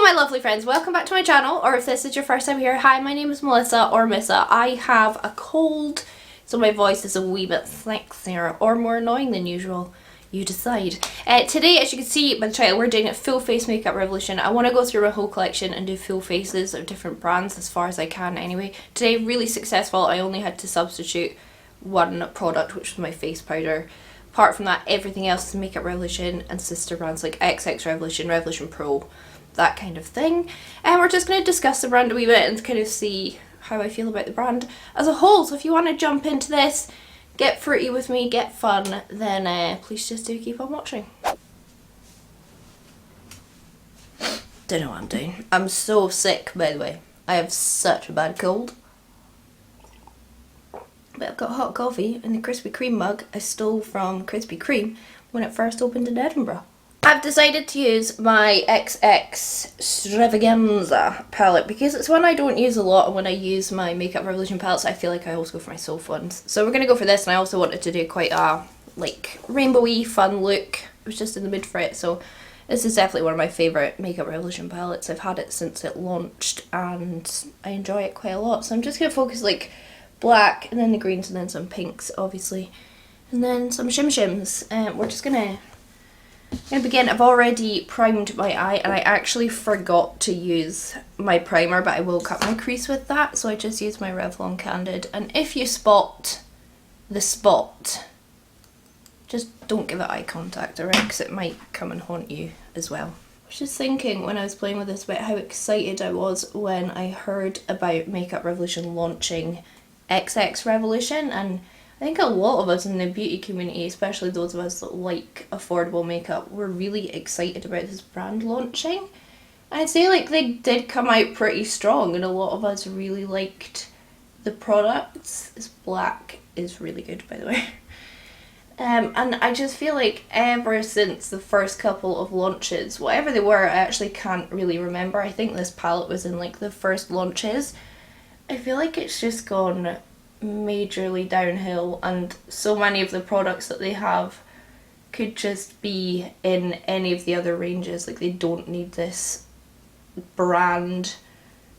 my lovely friends, welcome back to my channel, or if this is your first time here, hi, my name is Melissa or Missa. I have a cold, so my voice is a wee bit sexier or more annoying than usual. You decide. Today, as you can see by the title, we're doing a full face makeup revolution. I want to go through my whole collection and do full faces of different brands as far as I can anyway. Today, really successful. I only had to substitute one product, which was my face powder. Apart from that, everything else is Makeup Revolution and sister brands like XXREVOLUTION, Revolution Pro, that kind of thing. And we're just going to discuss the brand a wee bit and kind of see how I feel about the brand as a whole. So if you want to jump into this, get fruity with me, get fun, then please just do keep on watching. Don't know what I'm doing. I'm so sick, by the way. I have such a bad cold. But I've got hot coffee in the Krispy Kreme mug I stole from Krispy Kreme when it first opened in Edinburgh. I've decided to use my XXTRAVAGANZA palette because it's one I don't use a lot, and when I use my Makeup Revolution palettes I feel like I always go for my SOPH ones. So we're going to go for this, and I also wanted to do quite a like rainbowy fun look. I was just in the mood for it, so this is definitely one of my favourite Makeup Revolution palettes. I've had it since it launched and I enjoy it quite a lot. So I'm just going to focus like black and then the greens and then some pinks obviously and then some shim shims. We're just gonna begin. I've already primed my eye and I actually forgot to use my primer, but I will cut my crease with that, so I just use my Revlon Candid. And if you spot the spot, just don't give it eye contact, alright, because it might come and haunt you as well. I was just thinking when I was playing with this about how excited I was when I heard about Makeup Revolution launching XXREVOLUTION, and I think a lot of us in the beauty community, especially those of us that like affordable makeup, were really excited about this brand launching. I'd say like they did come out pretty strong and a lot of us really liked the products. This black is really good, by the way. And I just feel like ever since the first couple of launches, whatever they were, I actually can't really remember. I think this palette was in like the first launches. I feel like it's just gone majorly downhill, and so many of the products that they have could just be in any of the other ranges. Like, they don't need this brand.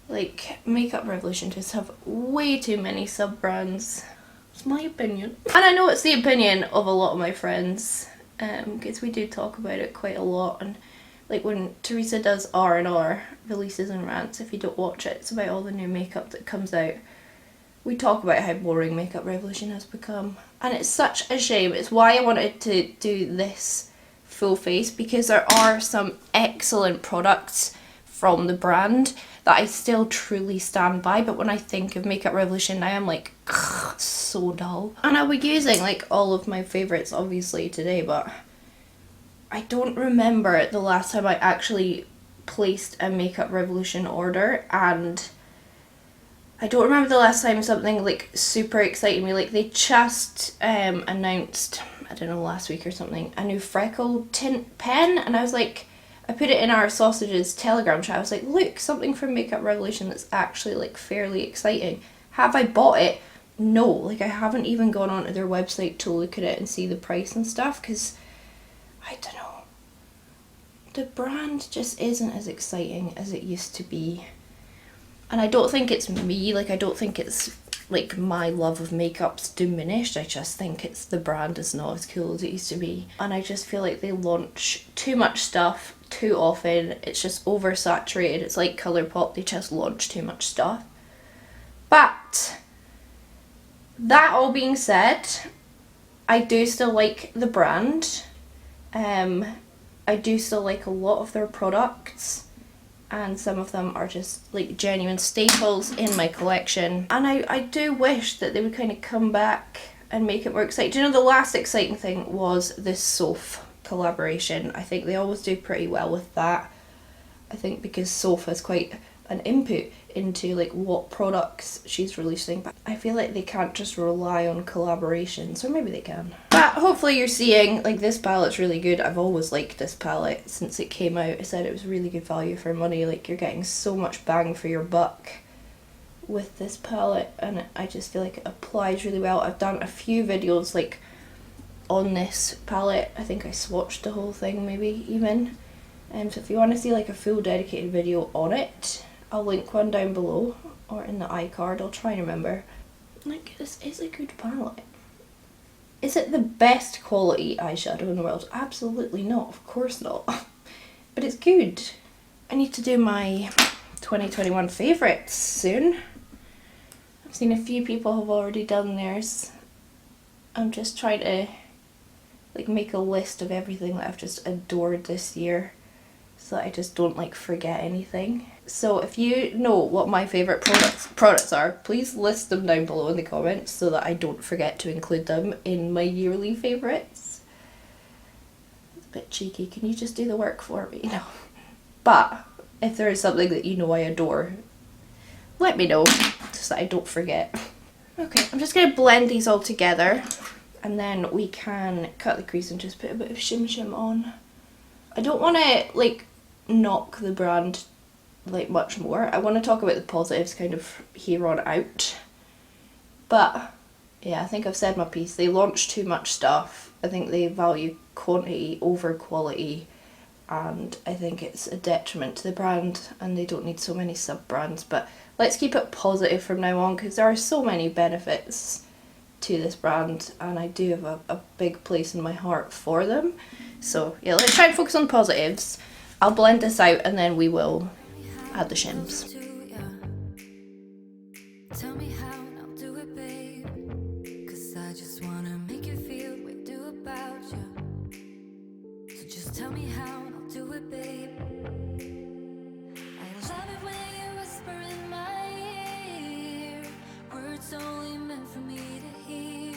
Like, Makeup Revolution just have way too many sub-brands. It's my opinion. And I know it's the opinion of a lot of my friends, because we do talk about it quite a lot. And like when Teresa does R&R, releases and rants, if you don't watch it, it's about all the new makeup that comes out. We talk about how boring Makeup Revolution has become. And it's such a shame. It's why I wanted to do this full face, because there are some excellent products from the brand that I still truly stand by. But when I think of Makeup Revolution now, I'm like, ugh, so dull. And I'll be using like all of my favourites obviously today, but I don't remember the last time I actually placed a Makeup Revolution order, and I don't remember the last time something like super excited me. Like, they just announced, I don't know, last week or something, a new freckle tint pen, and I was like, I put it in our Sausages Telegram chat. I was like, look, something from Makeup Revolution that's actually like fairly exciting. Have I bought it? No, like I haven't even gone onto their website to look at it and see the price and stuff, because I don't know. The brand just isn't as exciting as it used to be. And I don't think it's me, like I don't think it's like my love of makeup's diminished. I just think it's the brand is not as cool as it used to be. And I just feel like they launch too much stuff too often. It's just oversaturated. It's like Colourpop, they just launch too much stuff. But that all being said, I do still like the brand. I do still like a lot of their products, and some of them are just like genuine staples in my collection. And I do wish that they would kind of come back and make it more exciting. Do you know, the last exciting thing was this SOPH collaboration. I think they always do pretty well with that. I think because SOPH has quite an input into like what products she's releasing, but I feel like they can't just rely on collaborations, or maybe they can. But hopefully you're seeing like this palette's really good. I've always liked this palette since it came out. I said it was really good value for money. Like, you're getting so much bang for your buck with this palette, and I just feel like it applies really well. I've done a few videos like on this palette. I think I swatched the whole thing maybe even, So if you want to see like a full dedicated video on it, I'll link one down below or in the iCard. I'll try and remember. Like, this is a good palette. Is it the best quality eyeshadow in the world? Absolutely not, of course not. But it's good. I need to do my 2021 favourites soon. I've seen a few people have already done theirs. I'm just trying to like make a list of everything that I've just adored this year, so that I just don't like forget anything. So if you know what my favourite products are, please list them down below in the comments so that I don't forget to include them in my yearly favourites. It's a bit cheeky, can you just do the work for me? No. But if there is something that you know I adore, let me know so that I don't forget. Okay, I'm just going to blend these all together and then we can cut the crease and just put a bit of shim on. I don't want to like knock the brand like much more. I want to talk about the positives kind of here on out. But yeah, I think I've said my piece. They launch too much stuff. I think they value quantity over quality, and I think it's a detriment to the brand and they don't need so many sub-brands. But let's keep it positive from now on because there are so many benefits to this brand and I do have a big place in my heart for them. So yeah, let's try and focus on positives. I'll blend this out and then we will add the shims. Tell me how and I'll do it, babe. 'Cause I just wanna make you feel what I do about you. So just tell me how and I'll do it, babe. I love it when you whisper in my ear, words only meant for me to hear.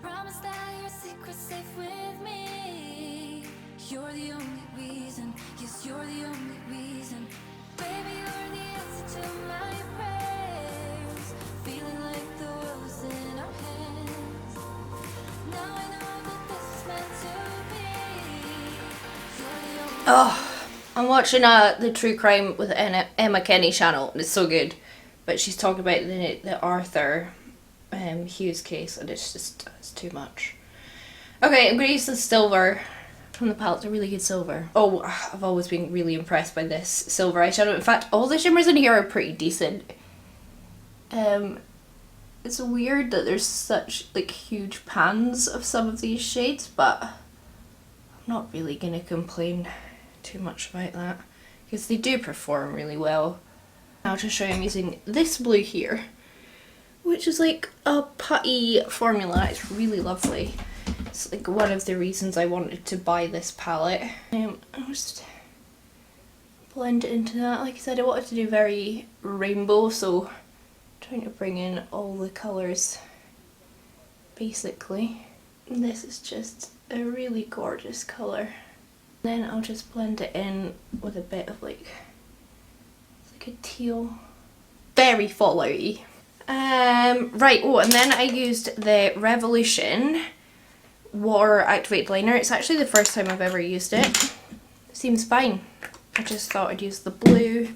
Promise that your secret's safe with me. You're the only reason, yes, you're the only reason. Baby, you're the answer to my prayers. Feeling like the world's in our hands. Now I know that this is meant to be. You're the only. Oh, I'm watching the True Crime with Emma Kenny's channel and it's so good. But she's talking about the Arthur Hughes case and it's too much. Okay, I'm going to use the silver from the palette. It's a really good silver. Oh, I've always been really impressed by this silver eyeshadow. In fact, all the shimmers in here are pretty decent. It's weird that there's such like huge pans of some of these shades, but I'm not really going to complain too much about that because they do perform really well. I'll just show you I'm using this blue here, which is like a putty formula. It's really lovely. It's like one of the reasons I wanted to buy this palette. I'll just blend it into that. Like I said, I wanted to do very rainbow, so trying to bring in all the colours basically. And this is just a really gorgeous colour. Then I'll just blend it in with a bit of like, it's like a teal, very fallouty. Right, oh, and then I used the Revolution water activated liner. It's actually the first time I've ever used it. Seems fine. I just thought I'd use the blue,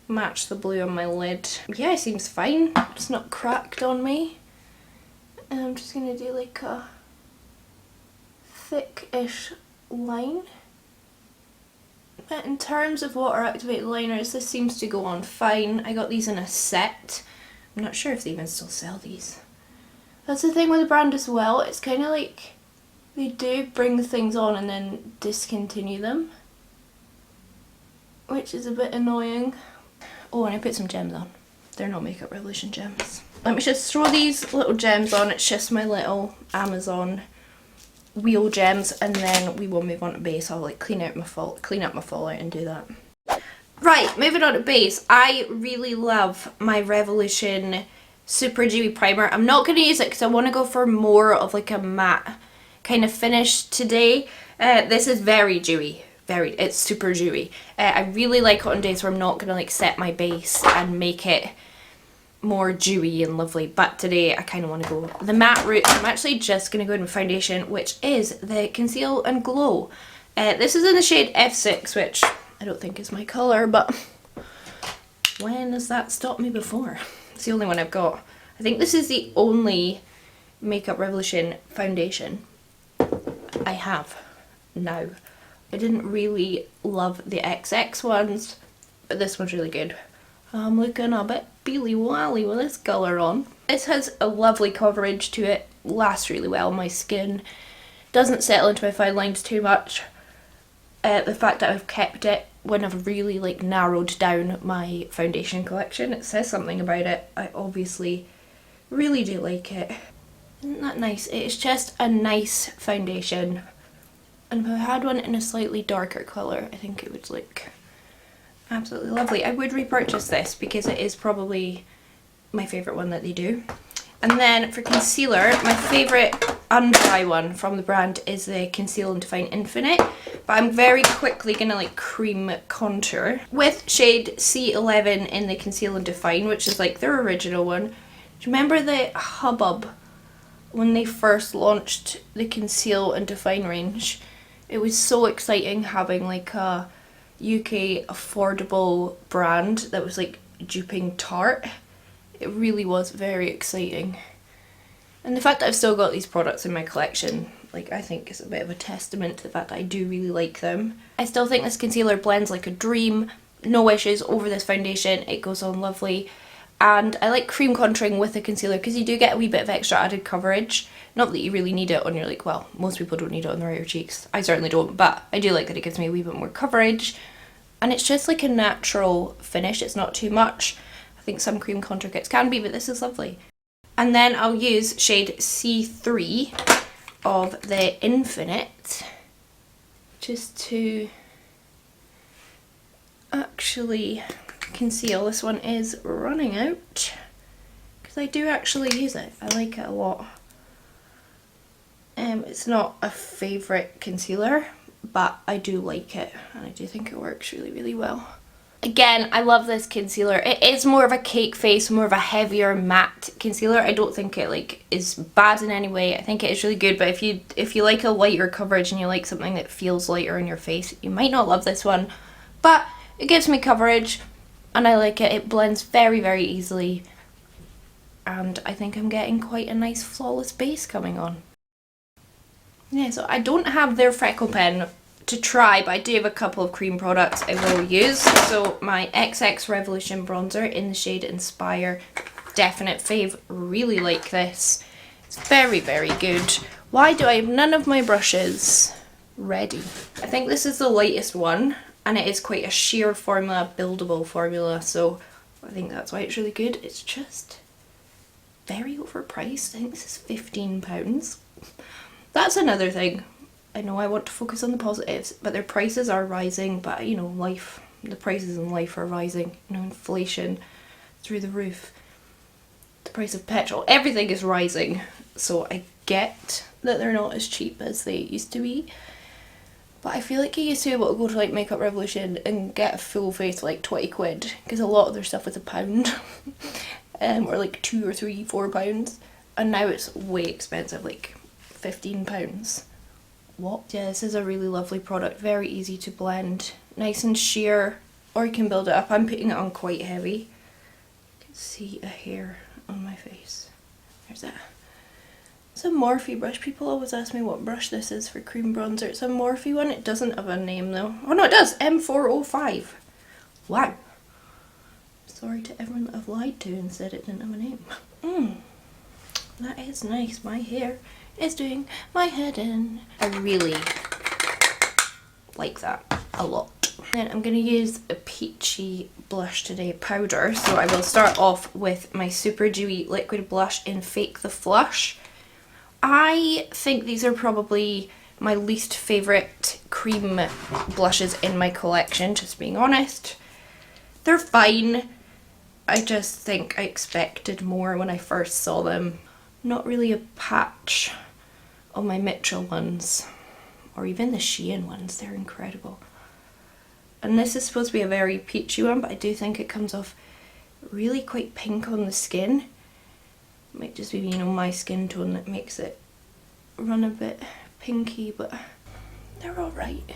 match the blue on my lid. Yeah, it seems fine. It's not cracked on me. And I'm just gonna do like a thick-ish line. But in terms of water activated liners, this seems to go on fine. I got these in a set. I'm not sure if they even still sell these. That's the thing with the brand as well. It's kind of like they do bring things on and then discontinue them, which is a bit annoying. Oh, and I put some gems on. They're not Makeup Revolution gems. Let me just throw these little gems on. It's just my little Amazon wheel gems, and then we will move on to base. I'll like clean up my fallout and do that. Right, moving on to base. I really love my Revolution Super Dewy Primer. I'm not going to use it because I want to go for more of like a matte kind of finish today. This is very dewy. It's super dewy. I really like it on days where I'm not going to like set my base and make it more dewy and lovely, but today I kind of want to go the matte route. I'm actually just going to go in with foundation, which is the Conceal and Glow. This is in the shade F6, which I don't think is my colour, but when has that stopped me before? It's the only one I've got. I think this is the only Makeup Revolution foundation I have now. I didn't really love the XX ones, but this one's really good. I'm looking a bit peely wally with this colour on. This has a lovely coverage to it, lasts really well on my skin, doesn't settle into my fine lines too much. The fact that I've kept it when I've really like narrowed down my foundation collection, it says something about it. I obviously really do like it. Isn't that nice? It's just a nice foundation, and if I had one in a slightly darker colour, I think it would look absolutely lovely. I would repurchase this because it is probably my favourite one that they do. And then for concealer, my favourite undry one from the brand is the Conceal and Define Infinite, but I'm very quickly gonna like cream contour with shade C11 in the Conceal and Define, which is like their original one. Do you remember the hubbub when they first launched the Conceal and Define range? It was so exciting having like a UK affordable brand that was like duping Tarte. It really was very exciting. And the fact that I've still got these products in my collection, like, I think is a bit of a testament to the fact that I do really like them. I still think this concealer blends like a dream. No issues over this foundation. It goes on lovely. And I like cream contouring with the concealer because you do get a wee bit of extra added coverage. Not that you really need it on your, like, well, most people don't need it on their outer cheeks. I certainly don't, but I do like that it gives me a wee bit more coverage. And it's just like a natural finish. It's not too much. I think some cream contour kits can be, but this is lovely. And then I'll use shade C3 of the Infinite just to actually conceal. This one is running out because I do actually use it. I like it a lot. It's not a favourite concealer, but I do like it and I do think it works really, really well. Again, I love this concealer. It is more of a cake face, more of a heavier matte concealer. I don't think it like is bad in any way. I think it is really good, but if you like a lighter coverage and you like something that feels lighter on your face, you might not love this one. But it gives me coverage and I like it. It blends very, very easily. And I think I'm getting quite a nice flawless base coming on. Yeah, so I don't have their freckle pen to try, but I do have a couple of cream products I will use. So my XXREVOLUTION bronzer in the shade Inspire, definite fave, really like this. It's very, very good. Why do I have none of my brushes ready? I think this is the lightest one and it is quite a sheer formula, buildable formula, so I think that's why it's really good. It's just very overpriced. I think this is £15. That's another thing. I know I want to focus on the positives, but their prices are rising, but you know, the prices in life are rising. You know, inflation through the roof. The price of petrol, everything is rising. So I get that they're not as cheap as they used to be. But I feel like you used to be able to go to like Makeup Revolution and get a full face for like 20 quid, because a lot of their stuff was £1. Or like £2 or £3, £4. And now it's way expensive, like £15. What? Yeah, this is a really lovely product, very easy to blend, nice and sheer, or you can build it up. I'm putting it on quite heavy. You can see a hair on my face. There's that. It's a Morphe brush. People always ask me what brush this is for cream bronzer. It's a Morphe one. It doesn't have a name though. Oh no, it does! M405. Wow. Sorry to everyone that I've lied to and said it didn't have a name. That is nice. My hair is doing my head in. I really like that a lot. Then I'm going to use a peachy blush today, powder. So I will start off with my Super Dewy liquid blush in Fake the Flush. I think these are probably my least favourite cream blushes in my collection, just being honest. They're fine. I just think I expected more when I first saw them. Not really a patch on my Mitchell ones, or even the Shein ones. They're incredible. And this is supposed to be a very peachy one, but I do think it comes off really quite pink on the skin. It might just be, you know, my skin tone that makes it run a bit pinky, but they're alright.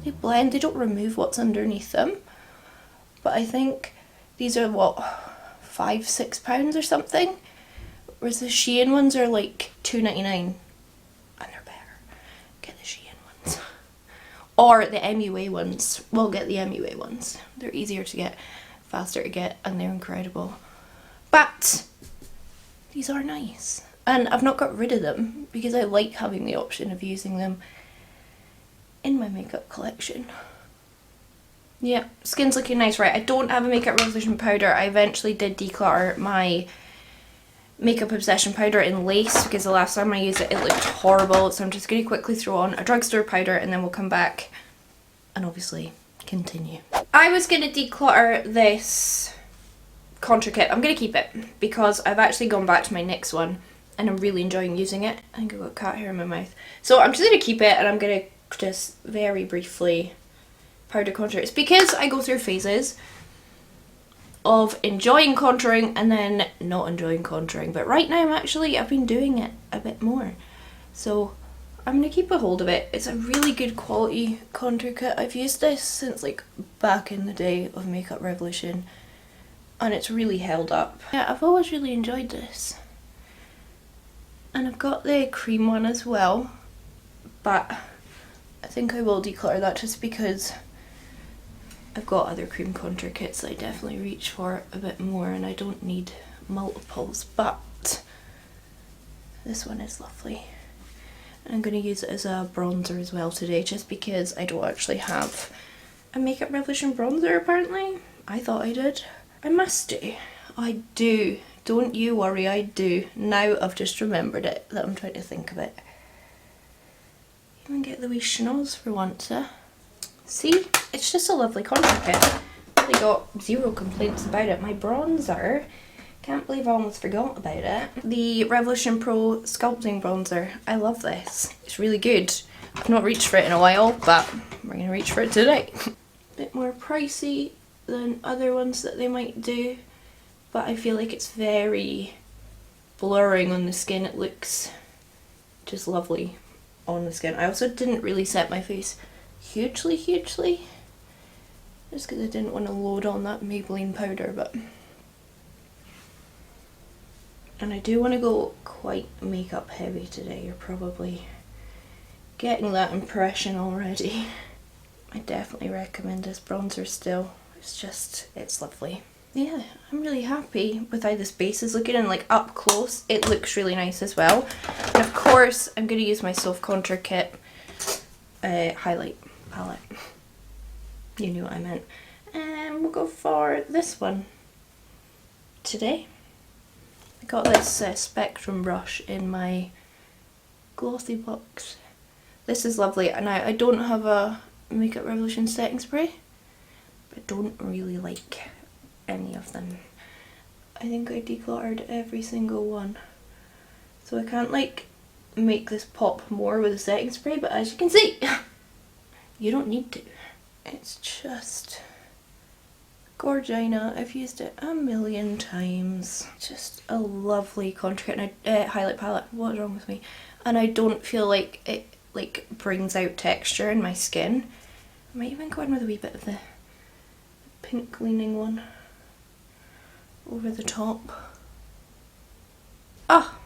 They blend, they don't remove what's underneath them. But I think these are, what, £5, £6 or something? Whereas the Shein ones are like £2.99. And they're better. Get the Shein ones. or the MUA ones. We'll get the MUA ones. They're easier to get, faster to get, and they're incredible. But these are nice. And I've not got rid of them because I like having the option of using them in my makeup collection. Yeah, skin's looking nice. Right, I don't have a Makeup Revolution powder. I eventually did declutter my Makeup Obsession powder in lace because the last time I used it, it looked horrible. So I'm just going to quickly throw on a drugstore powder and then we'll come back and obviously continue. I was going to declutter this contour kit. I'm going to keep it because I've actually gone back to my NYX one and I'm really enjoying using it. I think I've got cat hair in my mouth. So I'm just going to keep it and I'm going to just very briefly powder contour. It's because I go through phases of enjoying contouring and then not enjoying contouring, but right now I've been doing it a bit more, so I'm going to keep a hold of it. It's a really good quality contour kit. I've used this since like back in the day of Makeup Revolution and it's really held up. Yeah, I've always really enjoyed this, and I've got the cream one as well, but I think I will declutter that just because I've got other cream contour kits that I definitely reach for a bit more and I don't need multiples, but this one is lovely. And I'm going to use it as a bronzer as well today just because I don't actually have a Makeup Revolution bronzer apparently. I thought I did. I must do. I do. Don't you worry, I do. Now I've just remembered it, that I'm trying to think of it. Even get the wee schnoz for once, eh? See, it's just a lovely contour kit. Really got zero complaints about it. My bronzer, can't believe I almost forgot about it. The Revolution Pro Sculpting Bronzer. I love this. It's really good. I've not reached for it in a while, but we're going to reach for it today. Bit more pricey than other ones that they might do, but I feel like it's very blurring on the skin. It looks just lovely on the skin. I also didn't really set my face hugely just because I didn't want to load on that Maybelline powder, but and I do want to go quite makeup heavy today. You're probably getting that impression already. I definitely recommend this bronzer still. It's lovely. Yeah, I'm really happy with how this base is looking, and like up close it looks really nice as well. And of course I'm going to use my SOPH contour kit highlight palette. You knew what I meant. And we'll go for this one today. I got this Spectrum brush in my glossy box. This is lovely, and I don't have a Makeup Revolution setting spray, but I don't really like any of them. I think I decluttered every single one, so I can't like make this pop more with a setting spray, but as you can see, you don't need to. It's just Gorgina. I've used it a million times. Just a lovely contour kit and highlight palette. What's wrong with me? And I don't feel like it like brings out texture in my skin. I might even go in with a wee bit of the pink leaning one over the top. Ah,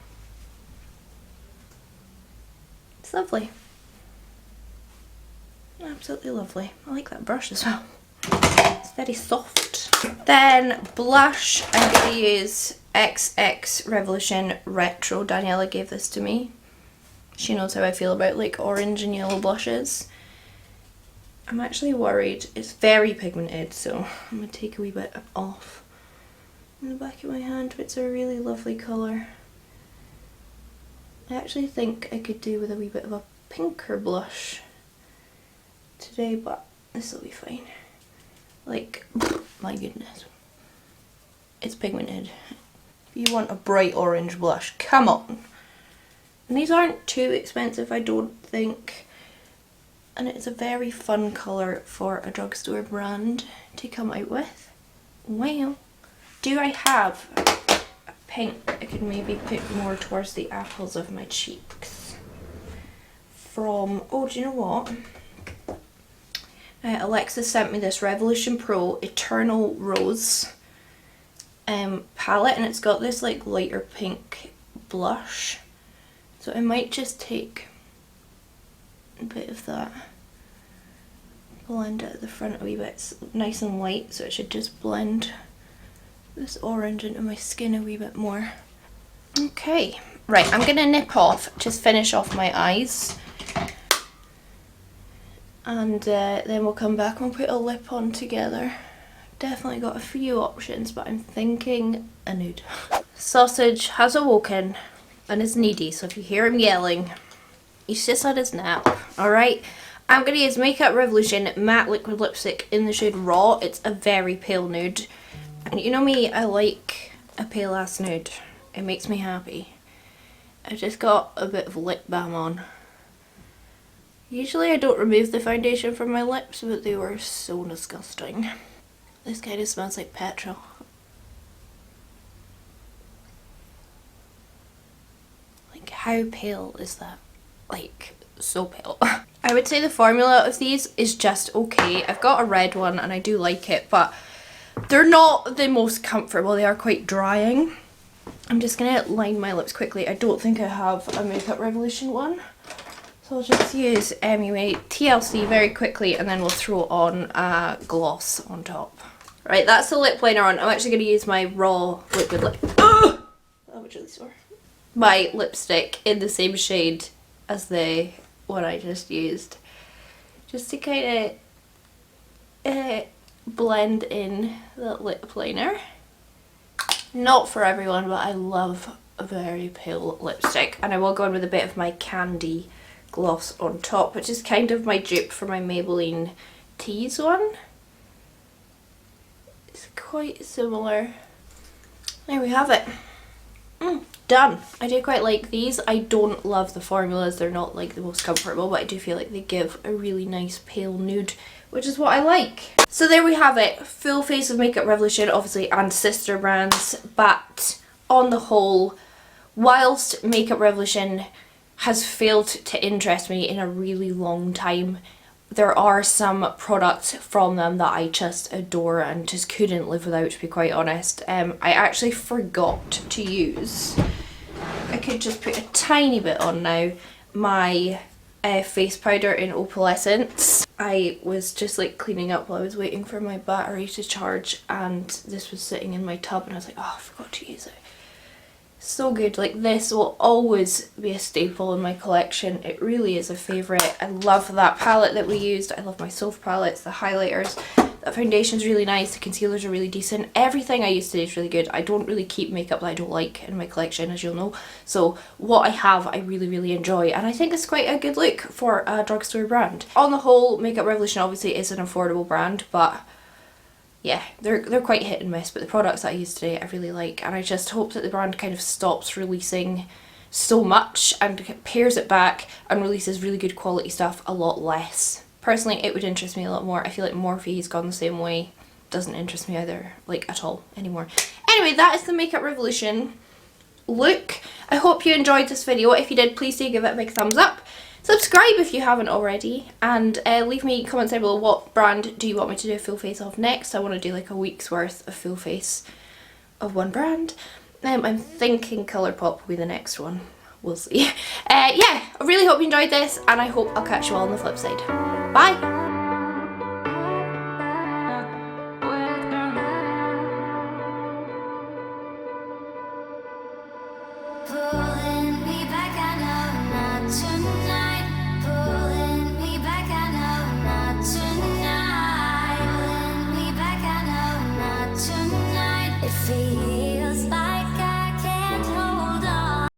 it's lovely. Absolutely lovely. I like that brush as well. It's very soft. Then blush, I'm going to use XXREVOLUTION Retro. Daniela gave this to me. She knows how I feel about like orange and yellow blushes. I'm actually worried. It's very pigmented, so I'm going to take a wee bit off in the back of my hand. It's a really lovely colour. I actually think I could do with a wee bit of a pinker blush today, but this will be fine. Like, my goodness, it's pigmented. If you want a bright orange blush, come on. And these aren't too expensive, I don't think, and it's a very fun colour for a drugstore brand to come out with. Well, do I have a pink I could maybe put more towards the apples of my cheeks from, oh, do you know what? Alexis sent me this Revolution Pro Eternal Rose palette, and it's got this like lighter pink blush, so I might just take a bit of that blend it at the front a wee bit. It's nice and light, so it should just blend this orange into my skin a wee bit more. Okay, right, I'm gonna nip off, just finish off my eyes. And then we'll come back and put a lip on together. Definitely got a few options, but I'm thinking a nude. Sausage has awoken and is needy, so if you hear him yelling, he's just had his nap. Alright, I'm going to use Makeup Revolution Matte Liquid Lipstick in the shade Raw. It's a very pale nude. And you know me, I like a pale ass nude. It makes me happy. I just got a bit of lip balm on. Usually I don't remove the foundation from my lips, but they were so disgusting. This kind of smells like petrol. Like, how pale is that? Like, so pale. I would say the formula of these is just okay. I've got a red one and I do like it, but they're not the most comfortable. They are quite drying. I'm just gonna line my lips quickly. I don't think I have a Makeup Revolution one. So I'll just use MUA TLC very quickly and then we'll throw on a gloss on top. Right, that's the lip liner on. I'm actually going to use my raw liquid lip. Oh, that was really sore. My lipstick in the same shade as the one I just used. Just to kind of blend in the lip liner. Not for everyone, but I love a very pale lipstick. And I will go in with a bit of my Candy gloss on top, which is kind of my dupe for my Maybelline Tease one. It's quite similar. There we have it. Done. I do quite like these. I don't love the formulas. They're not like the most comfortable, but I do feel like they give a really nice pale nude, which is what I like. So there we have it. Full face of Makeup Revolution, obviously, and sister brands. But on the whole, whilst Makeup Revolution has failed to interest me in a really long time, there are some products from them that I just adore and just couldn't live without, to be quite honest. I actually forgot to use, I could just put a tiny bit on now, my face powder in Opalescence. I was just like cleaning up while I was waiting for my battery to charge and this was sitting in my tub and I was like, oh, I forgot to use it. So good. Like, this will always be a staple in my collection. It really is a favourite. I love that palette that we used. I love my SOPH palettes, the highlighters. The foundation's really nice, the concealers are really decent. Everything I use today is really good. I don't really keep makeup that I don't like in my collection, as you'll know. So what I have, I really, really enjoy. And I think it's quite a good look for a drugstore brand. On the whole, Makeup Revolution obviously is an affordable brand, but yeah, they're quite hit and miss, but the products that I use today I really like, and I just hope that the brand kind of stops releasing so much and pares it back and releases really good quality stuff a lot less. Personally, it would interest me a lot more. I feel like Morphe's gone the same way. Doesn't interest me either, like, at all anymore. Anyway, that is the Makeup Revolution look. I hope you enjoyed this video. If you did, please do give it a big thumbs up. Subscribe if you haven't already, and leave me comments down below what brand do you want me to do a full face of next. I want to do like a week's worth of full face of one brand. I'm thinking Colourpop will be the next one. We'll see. Yeah, I really hope you enjoyed this, and I hope I'll catch you all on the flip side. Bye! Pulling me back, I know not tonight. Pulling me back, I know not tonight. Pulling me back, I know not tonight. It feels like